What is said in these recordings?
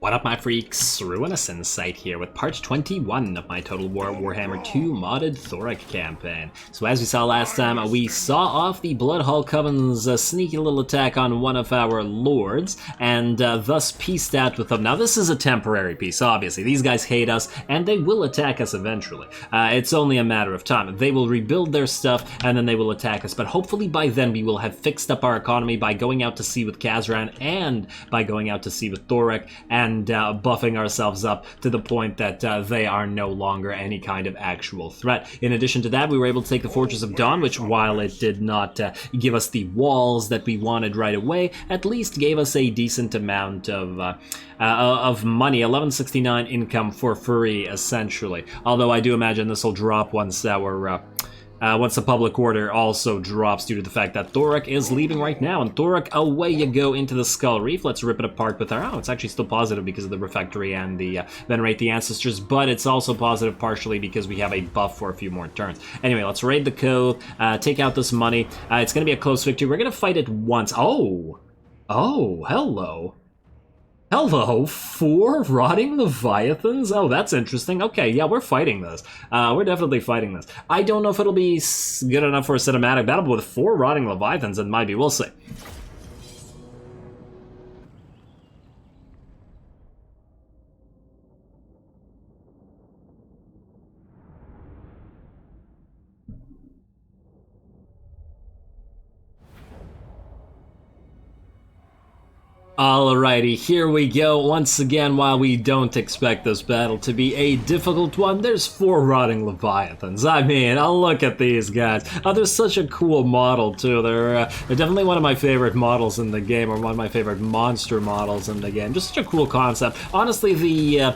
What up, my freaks? Rune Insight here with part 21 of my Total Warhammer II modded Thorek campaign. So as we saw last time, we saw off the Bloodhall Coven's sneaky little attack on one of our lords, and thus peaced out with them. Now this is a temporary peace, obviously. These guys hate us, and they will attack us eventually. It's only a matter of time. They will rebuild their stuff, and then they will attack us. But hopefully by then we will have fixed up our economy by going out to sea with Kazran, and by going out to sea with Thorek, and buffing ourselves up to the point that they are no longer any kind of actual threat. In addition to that, we were able to take the Fortress of Dawn, which, while it did not give us the walls that we wanted right away, at least gave us a decent amount of money, 1169 income for free, essentially. Although I do imagine this will drop once once the public order also drops due to the fact that Thorek is leaving right now. And Thorek, away you go into the Skull Reef. Let's rip it apart with our... Oh, it's actually still positive because of the Refectory and the Venerate the Ancestors, but it's also positive partially because we have a buff for a few more turns. Anyway, let's raid the Cove, take out this money. It's going to be a close victory. We're going to fight it once. Oh, hello. Hello, 4 rotting leviathans? Oh, that's interesting. Okay, yeah, we're fighting this. We're definitely fighting this. I don't know if it'll be good enough for a cinematic battle, but with 4 rotting leviathans, it might be. We'll see. Alrighty, here we go once again. While we don't expect this battle to be a difficult one, there's 4 rotting leviathans. I mean, I'll look at these guys. Oh, they're such a cool model too. They're definitely one of my favorite models in the game, or one of my favorite monster models in the game. Just such a cool concept. Honestly, the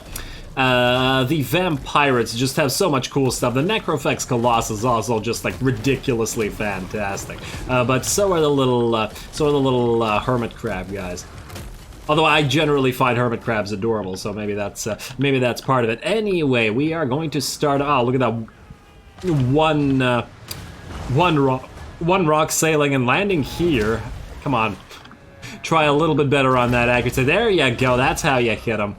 Vampirates just have so much cool stuff. The Necrofex Colossus is also just like ridiculously fantastic. But so are the little hermit crab guys. Although I generally find hermit crabs adorable, so maybe that's part of it. Anyway, we are going to start. Oh, look at that one rock sailing and landing here. Come on, try a little bit better on that accuracy. There you go. That's how you hit them.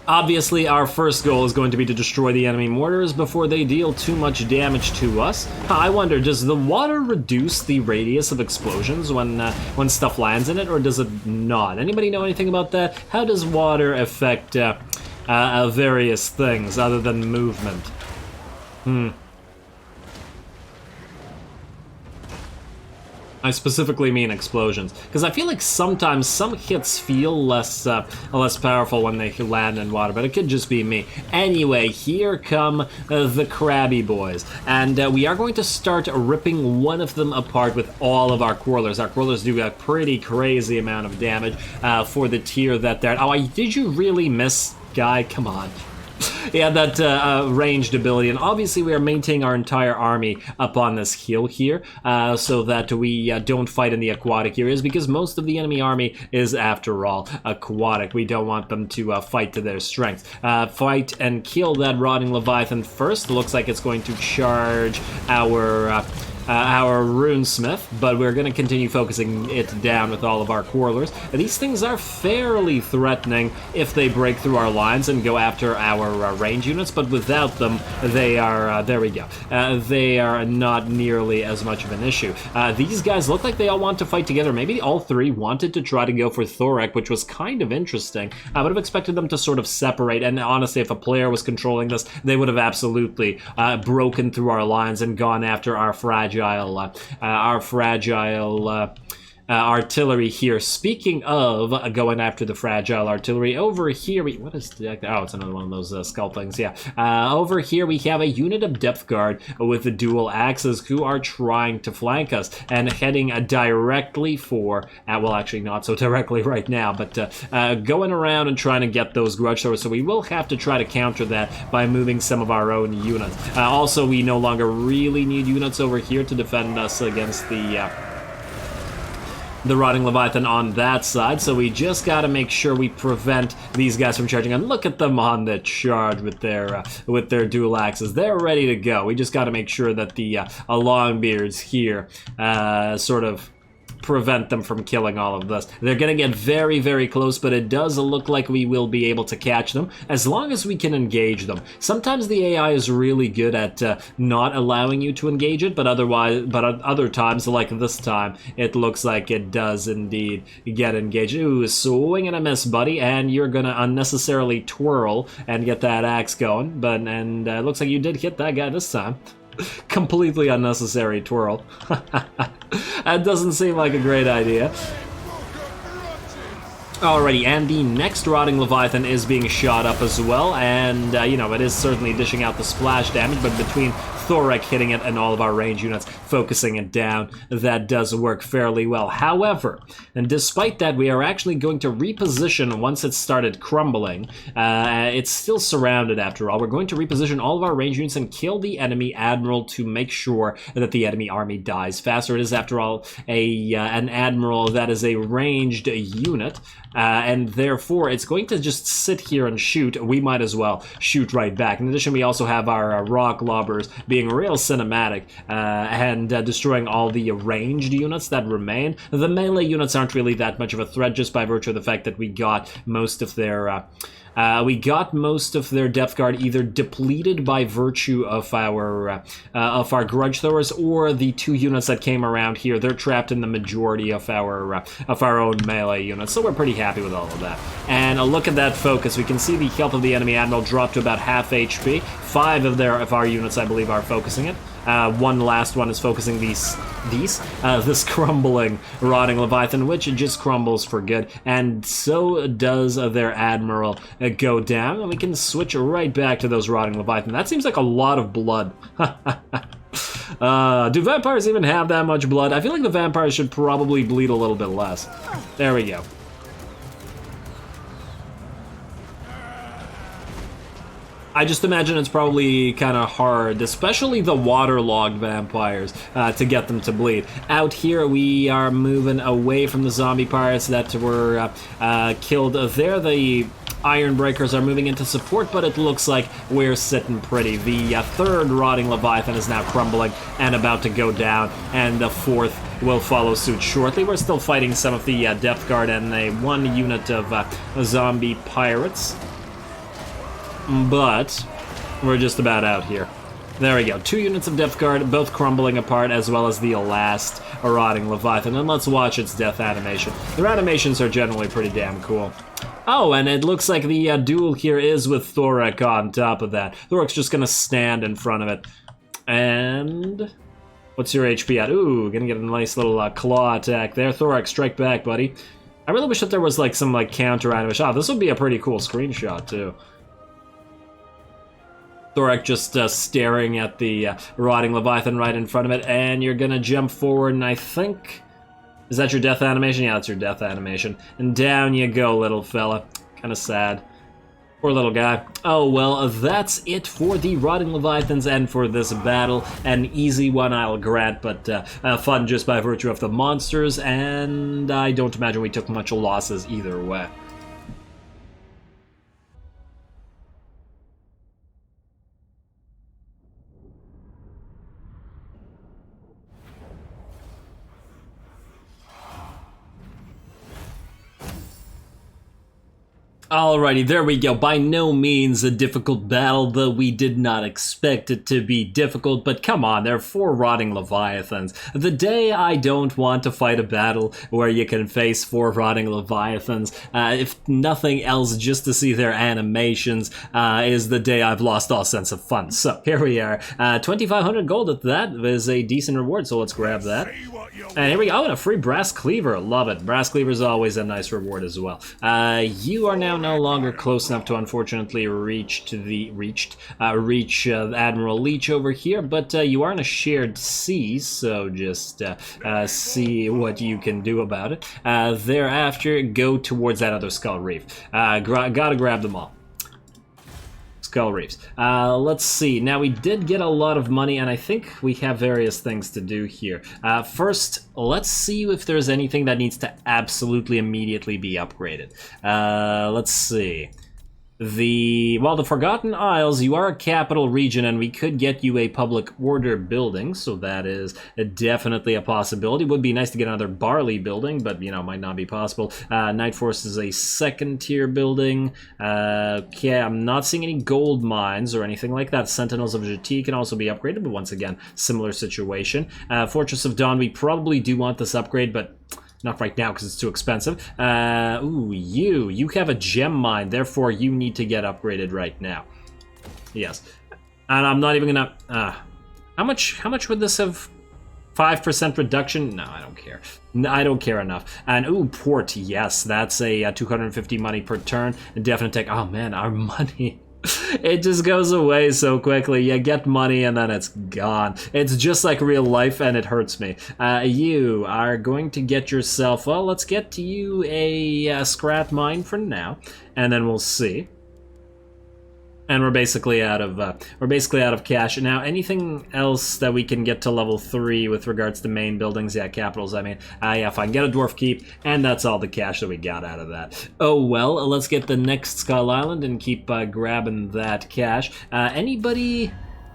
Obviously, our first goal is going to be to destroy the enemy mortars before they deal too much damage to us. I wonder, does the water reduce the radius of explosions when stuff lands in it, or does it not? Anybody know anything about that? How does water affect various things other than movement? I specifically mean explosions, because I feel like sometimes some hits feel less powerful when they land in water, but it could just be me. Anyway, here come the crabby boys, and we are going to start ripping one of them apart with all of our Quarrelers. Our Quarrelers do a pretty crazy amount of damage for the tier that they're... Oh, did you really miss, guy? Come on. Yeah, that ranged ability, and obviously we are maintaining our entire army up on this hill here, so that we don't fight in the aquatic areas, because most of the enemy army is, after all, aquatic. We don't want them to fight to their strength. Fight and kill that rotting leviathan first. Looks like it's going to charge our runesmith, but we're going to continue focusing it down with all of our Quarrelers. These things are fairly threatening if they break through our lines and go after our range units, but without them, they are, there we go, they are not nearly as much of an issue. These guys look like they all want to fight together. Maybe all 3 wanted to try to go for Thorek, which was kind of interesting. I would have expected them to sort of separate, and honestly, if a player was controlling this, they would have absolutely broken through our lines and gone after our fragile artillery here. Speaking of going after the fragile artillery, over here what is that? Oh, it's another one of those skull things. Yeah. Over here we have a unit of depth guard with the dual axes who are trying to flank us and heading directly for, well, actually not so directly right now, but going around and trying to get those grudge throwers. So we will have to try to counter that by moving some of our own units. Also, we no longer really need units over here to defend us against the rotting leviathan on that side, so we just got to make sure we prevent these guys from charging. And look at them on the charge with their dual axes. They're ready to go. We just got to make sure that the Longbeards here sort of prevent them from killing all of this. They're gonna get very, very close, but it does look like we will be able to catch them as long as we can engage them. Sometimes the AI is really good at not allowing you to engage it, but other times, like this time, it looks like it does indeed get engaged. Ooh, swing and a miss, buddy, and you're gonna unnecessarily twirl and get that axe going, and it looks like you did hit that guy this time. Completely unnecessary twirl. That doesn't seem like a great idea. Alrighty, and the next Rotting Leviathan is being shot up as well, and, you know, it is certainly dishing out the splash damage, but between Thorek hitting it and all of our range units focusing it down, that does work fairly well. However, and despite that, we are actually going to reposition once it started crumbling. It's still surrounded after all. We're going to reposition all of our range units and kill the enemy admiral to make sure that the enemy army dies faster. It is, after all, an admiral that is a ranged unit. And therefore, it's going to just sit here and shoot. We might as well shoot right back. In addition, we also have our rock lobbers being real cinematic and destroying all the ranged units that remain. The melee units aren't really that much of a threat, just by virtue of the fact that we got most of their depth guard either depleted by virtue of our grudge throwers, or the 2 units that came around here. They're trapped in the majority of our own melee units, so we're pretty happy with all of that. And a look at that focus. We can see the health of the enemy admiral drop to about half HP. 5 of our units, I believe, are focusing it. One last one is focusing this crumbling Rotting Leviathan, which it just crumbles for good, and so does their admiral go down, and we can switch right back to those Rotting Leviathan. That seems like a lot of blood. Do vampires even have that much blood? I feel like the vampires should probably bleed a little bit less. There we go. I just imagine it's probably kind of hard, especially the waterlogged vampires, to get them to bleed. Out here, we are moving away from the zombie pirates that were killed there. The Ironbreakers are moving into support, but it looks like we're sitting pretty. The 3rd Rotting Leviathan is now crumbling and about to go down, and the 4th will follow suit shortly. We're still fighting some of the depth guard and a 1 unit of zombie pirates, but we're just about out here. There we go. 2 units of depth guard, both crumbling apart, as well as the last Rotting Leviathan. And let's watch its death animation. Their animations are generally pretty damn cool. Oh, and it looks like the duel here is with Thorek on top of that. Thorek's just gonna stand in front of it. And what's your HP at? Ooh, gonna get a nice little claw attack there. Thorek, strike back, buddy. I really wish that there was like some counter animation. Oh, this would be a pretty cool screenshot too. Thorek just staring at the Rotting Leviathan right in front of it, and you're gonna jump forward, and I think... Is that your death animation? Yeah, that's your death animation. And down you go, little fella. Kinda sad. Poor little guy. Oh, well, that's it for the Rotting Leviathans and for this battle. An easy one, I'll grant, but fun just by virtue of the monsters, and I don't imagine we took much losses either way. Alrighty, there we go. By no means a difficult battle, though we did not expect it to be difficult, but come on, there are 4 Rotting Leviathans. The day I don't want to fight a battle where you can face 4 Rotting Leviathans, if nothing else, just to see their animations, is the day I've lost all sense of fun. So, here we are. 2,500 gold at that is a decent reward, so let's grab that. And here we go. Oh, and a free Brass Cleaver. Love it. Brass Cleaver is always a nice reward as well. You are now no longer close enough to unfortunately reach Admiral Leech over here, but you are in a shared sea, so just see what you can do about it. Thereafter, go towards that other Skull Reef. Gotta grab them all. Skull Reefs. Let's see. Now, we did get a lot of money, and I think we have various things to do here. First, let's see if there's anything that needs to absolutely immediately be upgraded. Let's see. the Forgotten Isles, you are a capital region, and we could get you a public order building, so that is definitely a possibility. Would be nice to get another barley building, but, you know, might not be possible. Night Force is a second-tier building. Okay, I'm not seeing any gold mines or anything like that. Sentinels of Jati can also be upgraded, but once again, similar situation. Fortress of Dawn, we probably do want this upgrade, but not right now because it's too expensive. Ooh, you have a gem mine, therefore you need to get upgraded right now. Yes, and I'm not even gonna. How much would this have? 5% reduction? No, I don't care. No, I don't care enough. And ooh, port. Yes, that's a 250 money per turn. Definite tech. Oh man, our money. It just goes away so quickly. You get money and then it's gone. It's just like real life and it hurts me. You are going to get yourself, well, let's get to you a scrap mine for now, and then we'll see. And we're basically out of cash now. Anything else that we can get to level 3 with regards to main buildings? Yeah, capitals. I mean, yeah, fine. Get a dwarf keep, and that's all the cash that we got out of that. Oh well, let's get the next Skull Island and keep grabbing that cash. Anybody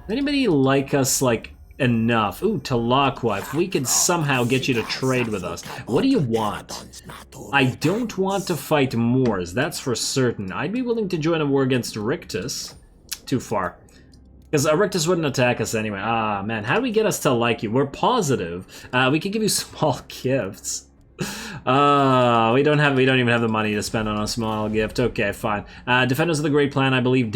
like us like enough? Ooh, Talaqua, if we could somehow get you to trade with us. What do you want? I don't want to fight Moors, that's for certain. I'd be willing to join a war against Rictus. Too far. Because Rictus wouldn't attack us anyway. Ah, man, how do we get us to like you? We're positive. We could give you small gifts. We don't even have the money to spend on a small gift. Okay, fine. Defenders of the Great Plan, I believe,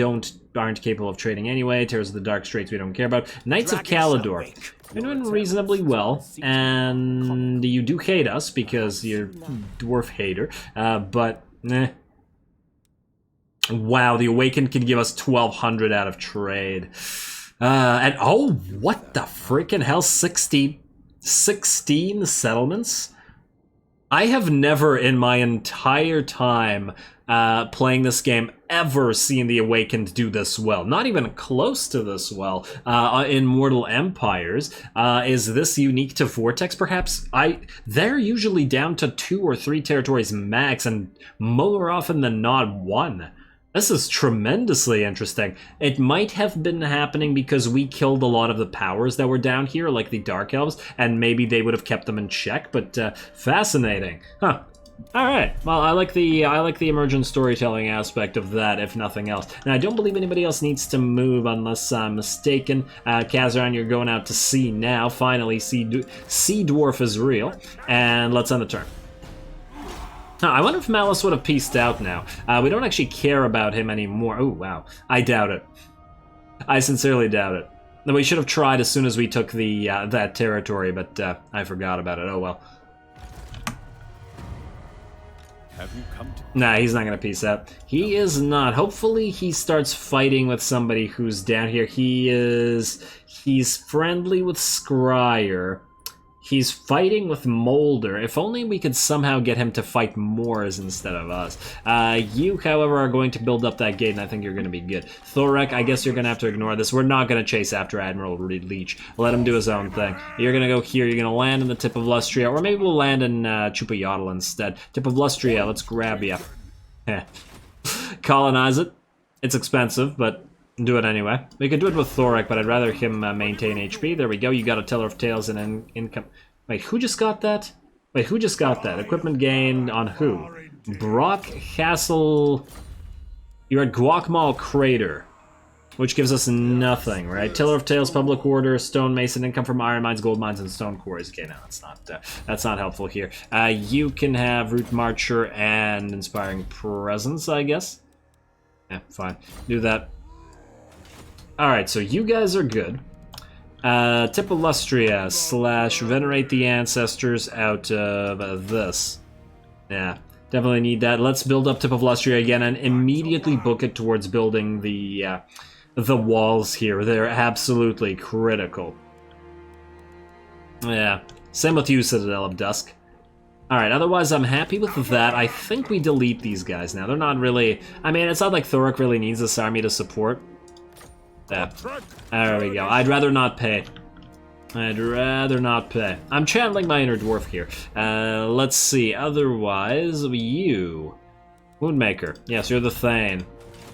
aren't capable of trading anyway. Terrors of the Dark Straits, we don't care about. Knights of Calador, you're doing reasonably well, and you do hate us because you're dwarf hater. But wow, the Awakened can give us 1,200 out of trade. And oh, what the freaking hell? 16 settlements. I have never in my entire time playing this game ever seen the Awakened do this well. Not even close to this well in Mortal Empires. Is this unique to Vortex, perhaps? They're usually down to 2 or 3 territories max, and more often than not 1. This is tremendously interesting. It might have been happening because we killed a lot of the powers that were down here, like the Dark Elves, and maybe they would have kept them in check, but fascinating. Huh. Alright, well, I like the emergent storytelling aspect of that, if nothing else. Now, I don't believe anybody else needs to move unless I'm mistaken. Kazaran, you're going out to sea now. Finally, Sea Dwarf is real. And let's end the turn. I wonder if Malice would have pieced out now. We don't actually care about him anymore. Oh, wow. I doubt it. I sincerely doubt it. We should have tried as soon as we took the that territory, but I forgot about it. Oh, well. Have you come to... Nah, he's not gonna peace out. He is not. Hopefully he starts fighting with somebody who's down here. He's friendly with Scryer. He's fighting with Molder. If only we could somehow get him to fight Moors instead of us. You, however, are going to build up that gate, and I think you're going to be good. Thorek, I guess you're going to have to ignore this. We're not going to chase after Admiral Leech. Let him do his own thing. You're going to go here. You're going to land in the tip of Lustria, or maybe we'll land in Chupayotl instead. Tip of Lustria, let's grab you. Colonize it. It's expensive, but... do it anyway. We could do it with Thorek, but I'd rather him maintain HP. There we go. You got a Teller of Tales and income. Wait, who just got that? Wait, who just got that? Equipment gain on who? Brock Castle. You're at Guacamole Crater, which gives us nothing, right? Teller of Tales, Public Order, Stone Mason, income from iron mines, gold mines, and stone quarries. Okay, no, that's not helpful here. You can have Root Marcher and Inspiring Presence, I guess. Yeah, fine. Do that. Alright, so you guys are good. Tip of Lustria / Venerate the Ancestors out of this. Yeah, definitely need that. Let's build up Tip of Lustria again and immediately book it towards building the walls here. They're absolutely critical. Yeah, same with you, Citadel of Dusk. Alright, otherwise I'm happy with that. I think we delete these guys now. They're not really... I mean, it's not like Thorek really needs this army to support. There we go. I'd rather not pay. I'd rather not pay. I'm channeling my inner dwarf here. Let's see. Otherwise, you... Moonmaker. Yes, you're the Thane.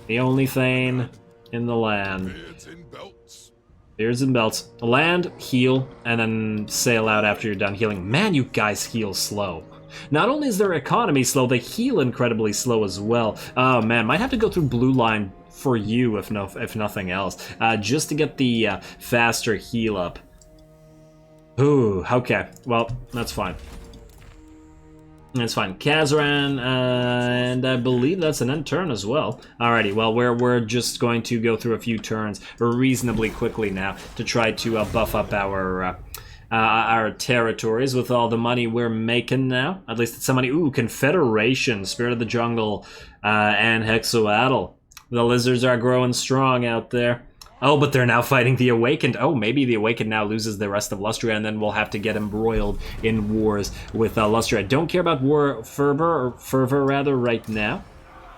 The only thing in the land. Beards in belts. Beards and belts. Land, heal, and then sail out after you're done healing. Man, you guys heal slow. Not only is their economy slow, they heal incredibly slow as well. Oh man, might have to go through blue line for you if nothing else, just to get the faster heal up. Ooh, okay. Well, that's fine. That's fine. Kazaran, and I believe that's an end turn as well. Alrighty, well, we're just going to go through a few turns reasonably quickly now to try to buff up our territories with all the money we're making now. At least it's some money. Ooh, Confederation, Spirit of the Jungle, and Hexoatl. The lizards are growing strong out there. Oh, but they're now fighting the Awakened. Oh, maybe the Awakened now loses the rest of Lustria, and then we'll have to get embroiled in wars with Lustria. Don't care about war fervor rather right now.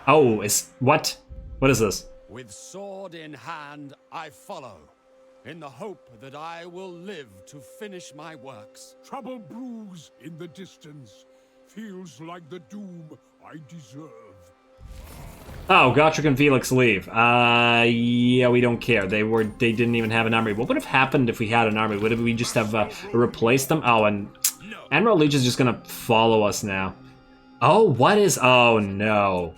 Oh, what? What is this? With sword in hand, I follow, in the hope that I will live to finish my works. Trouble brews in the distance. Feels like the doom I deserve. Oh, Gotrek and Felix leave. Yeah, we don't care. They didn't even have an army. What would have happened if we had an army? Would we just have replaced them? Oh, and Admiral Leech is just gonna follow us now. Oh, what is? Oh no.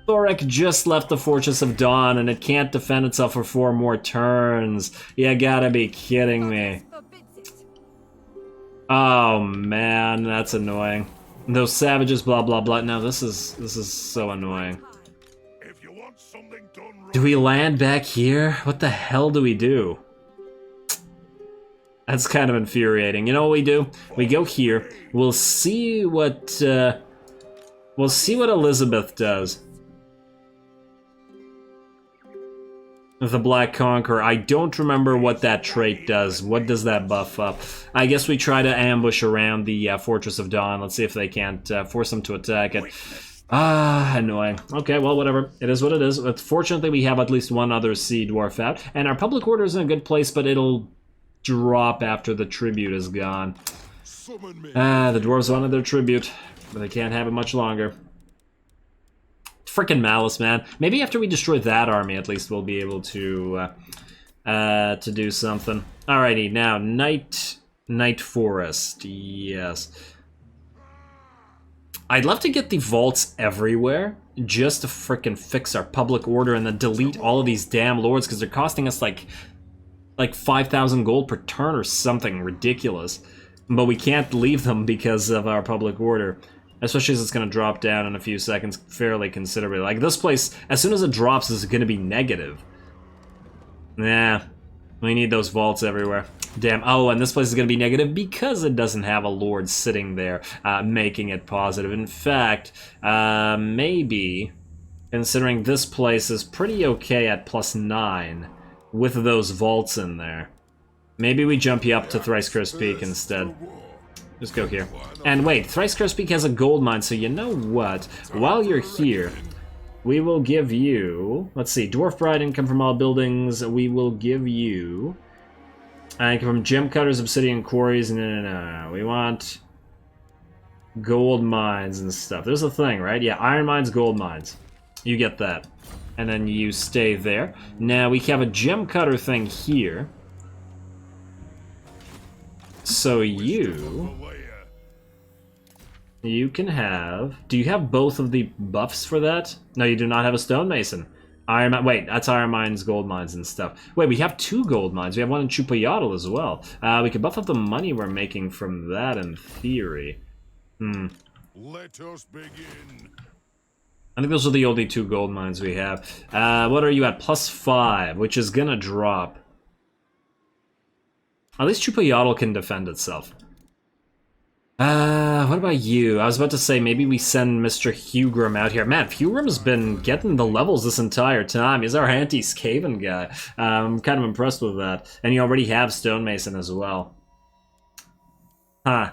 Thorek just left the Fortress of Dawn and it can't defend itself for 4 more turns. You gotta be kidding me. Oh man, that's annoying. Those savages, blah blah blah. No, this is so annoying. If you want something done right, Do we land back here? What the hell do we do? That's kind of infuriating. You know what we do? We go here. We'll see what Elizabeth does. The Black Conqueror. I don't remember what that trait does. What does that buff up? I guess we try to ambush around the Fortress of Dawn. Let's see if they can't force them to attack it. Annoying. Okay, well, whatever. It is what it is. Fortunately, we have at least one other Sea Dwarf out. And our public order is in a good place, but it'll drop after the tribute is gone. The dwarves wanted their tribute, but they can't have it much longer. Frickin' Malice, man. Maybe after we destroy that army, at least we'll be able to do something. Alrighty, now Night Forest. Yes. I'd love to get the vaults everywhere, just to frickin' fix our public order and then delete all of these damn lords, because they're costing us like 5,000 gold per turn or something ridiculous. But we can't leave them because of our public order. Especially as it's going to drop down in a few seconds fairly considerably. Like, this place, as soon as it drops, is going to be negative. Nah, we need those vaults everywhere. Damn. Oh, and this place is going to be negative because it doesn't have a lord sitting there making it positive. In fact, maybe, considering this place is pretty okay at +9 with those vaults in there, maybe we jump you up to Thrice Cursed Peak instead. Just go here. And wait, Thrice Cursed Peak has a gold mine, so you know what? While you're here, we will give you... Let's see, Dwarf Bride, income from all buildings. We will give you... income from gem cutters, obsidian quarries. No. We want... gold mines and stuff. There's a thing, right? Yeah, iron mines, gold mines. You get that. And then you stay there. Now, we have a gem cutter thing here. So you can have... Do you have both of the buffs for that? No, you do not have a stonemason. Wait, that's iron mines, gold mines, and stuff. Wait, we have 2 gold mines. We have one in Chupayatl as well. We could buff up the money we're making from that in theory. let us begin. I think those are the only 2 gold mines we have. What are you at? +5, which is gonna drop. At least Chupayatl can defend itself. What about you? I was about to say, maybe we send Mr. Hugrim out here. Man, Hugrim's been getting the levels this entire time. He's our anti-Skaven guy. I'm kind of impressed with that. And you already have Stonemason as well. Huh.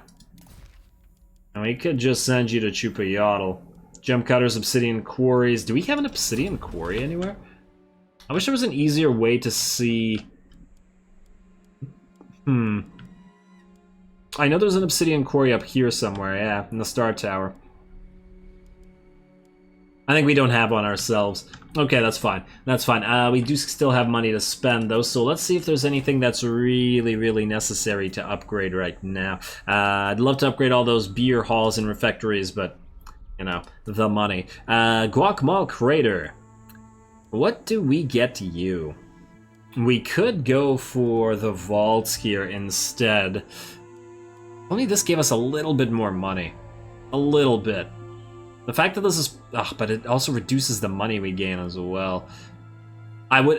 And we could just send you to Chupayatl. Gem cutters, obsidian quarries. Do we have an obsidian quarry anywhere? I wish there was an easier way to see... I know there's an obsidian quarry up here somewhere, yeah, in the Star Tower. I think we don't have one ourselves. Okay, that's fine. That's fine. We do still have money to spend, though, so let's see if there's anything that's really, really necessary to upgrade right now. I'd love to upgrade all those beer halls and refectories, but, you know, the money. Guacamole Crater. What do we get to you? We could go for the vaults here instead. Only this gave us a little bit more money. A little bit. The fact that this is... but it also reduces the money we gain as well.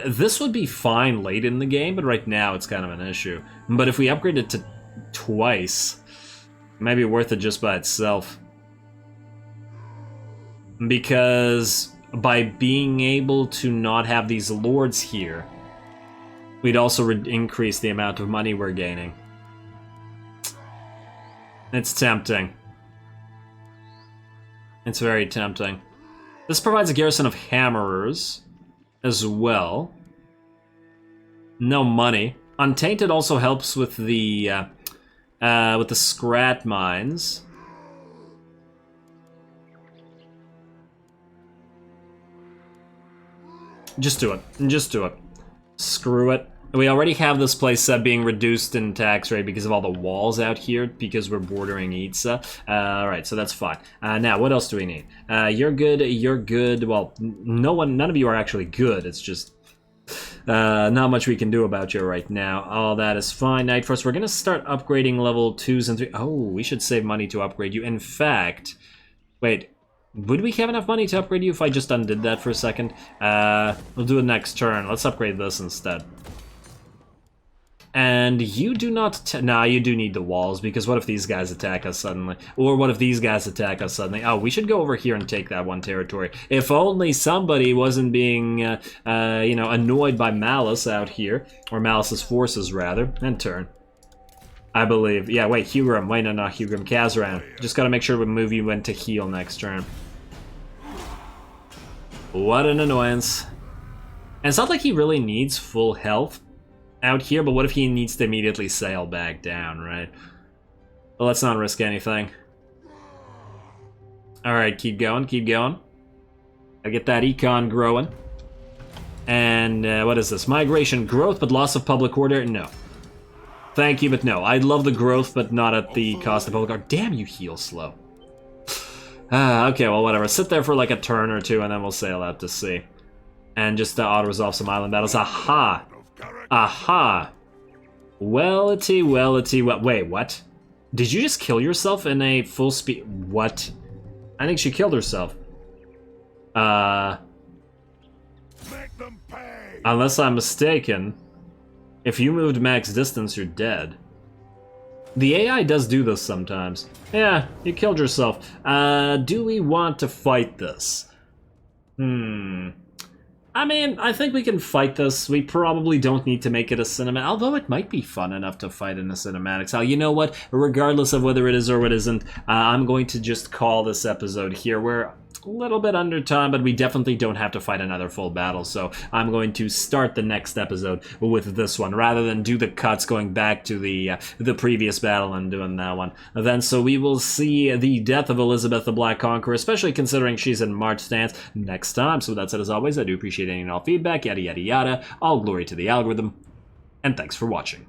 This would be fine late in the game, but right now it's kind of an issue. But if we upgrade it to twice, it might be worth it just by itself. Because by being able to not have these lords here, we'd also increase the amount of money we're gaining. It's tempting. It's very tempting. This provides a garrison of hammerers as well. No money. Untainted also helps with the scrat mines. Just do it. Just do it. Screw it. We already have this place being reduced in tax rate because of all the walls out here, because we're bordering Itza. Alright, so that's fine. Now, what else do we need? You're good, you're good. Well, none of you are actually good. It's just not much we can do about you right now. All that is fine. Night Force, we're going to start upgrading level 2s and 3s. Oh, we should save money to upgrade you. In fact, wait. Would we have enough money to upgrade you if I just undid that for a second? We'll do it next turn. Let's upgrade this instead. And you do not... Nah, you do need the walls, because what if these guys attack us suddenly? Or what if these guys attack us suddenly? Oh, we should go over here and take that one territory. If only somebody wasn't being, you know, annoyed by Malice out here. Or Malice's forces, rather. And turn. I believe. Yeah, wait, Hugrim. Wait, no, not Hugrim. Kazran. Just gotta make sure we move you into heal next turn. What an annoyance. And it's not like he really needs full health out here, but what if he needs to immediately sail back down, right? Well, let's not risk anything. Alright, keep going, keep going. I get that econ growing. And what is this? Migration growth, but loss of public order? No. Thank you, but no. I love the growth, but not at the cost of public order. Damn, you heal slow. Okay, well, whatever. Sit there for like a turn or two, and then we'll sail out to sea. And just auto-resolve some island battles. Aha! Aha! Wellity, wait, what? Did you just kill yourself in a full speed? What? I think she killed herself. Make them pay. Unless I'm mistaken, if you moved max distance, you're dead. The AI does do this sometimes. Yeah, you killed yourself. Do we want to fight this? I mean, I think we can fight this. We probably don't need to make it a cinematic, although it might be fun enough to fight in a cinematic style. You know what? Regardless of whether it is or it isn't, I'm going to just call this episode here. We're a little bit under time, but we definitely don't have to fight another full battle, so I'm going to start the next episode with this one, rather than do the cuts going back to the previous battle and doing that one. Then, so we will see the death of Elizabeth the Black Conqueror, especially considering she's in March stance, next time. So that's it as always. I do appreciate any and all feedback, yada yada yada. All glory to the algorithm, and thanks for watching.